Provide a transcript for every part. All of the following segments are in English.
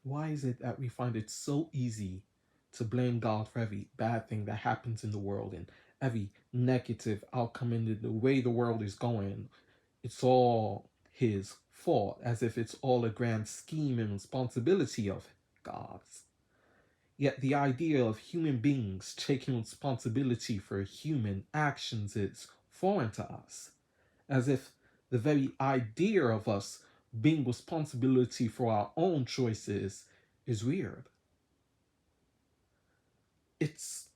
Why is it that we find it so easy to blame God for every bad thing that happens in the world and every negative outcome in the way the world is going? It's all his fault, as if it's all a grand scheme and responsibility of God's. Yet the idea of human beings taking responsibility for human actions is foreign to us, as if the very idea of us being responsibility for our own choices is weird. It's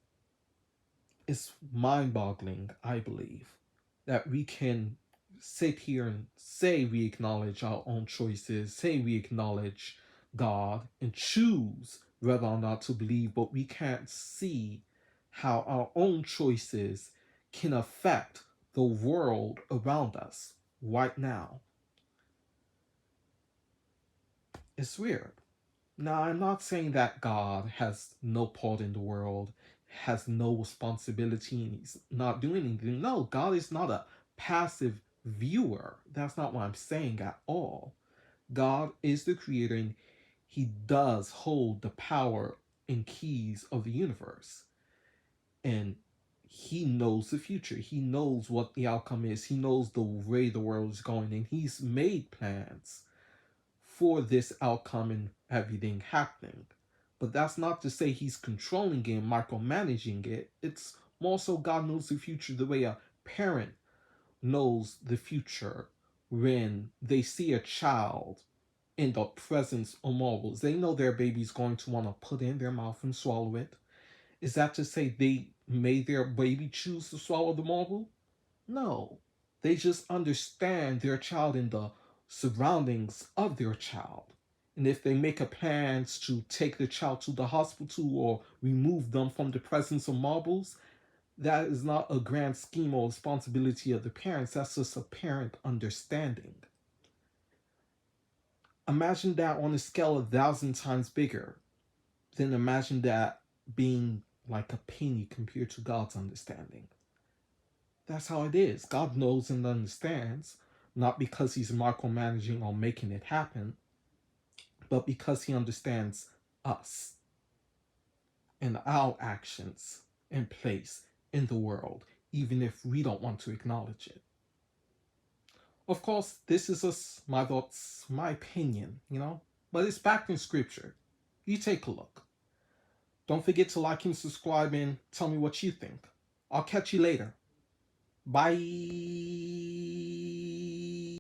it's mind-boggling, I believe, that we can sit here and say we acknowledge our own choices, say we acknowledge God, and choose whether or not to believe, but we can't see how our own choices can affect the world around us right now. It's weird. Now, I'm not saying that God has no part in the world, has no responsibility, and he's not doing anything. No, God is not a passive viewer. That's not what I'm saying at all. God is the creator, and he does hold the power and keys of the universe. And he knows the future. He knows what the outcome is. He knows the way the world is going, and he's made plans for this outcome and everything happening. But that's not to say he's controlling it and micromanaging it. It's more so God knows the future the way a parent knows the future when they see a child in the presence of marbles. They know their baby's going to want to put in their mouth and swallow it. Is that to say they made their baby choose to swallow the marble? No. They just understand their child and the surroundings of their child. And if they make a plans to take the child to the hospital or remove them from the presence of marbles, that is not a grand scheme or responsibility of the parents. That's just a parent understanding. Imagine that on a scale 1,000 times bigger. Then imagine that being like a penny compared to God's understanding. That's how it is. God knows and understands, not because he's micromanaging or making it happen, but because he understands us and our actions and place in the world, even if we don't want to acknowledge it. Of course, this is just my thoughts, my opinion, but it's backed in scripture. You take a look. Don't forget to like and subscribe, and tell me what you think. I'll catch you later. Bye.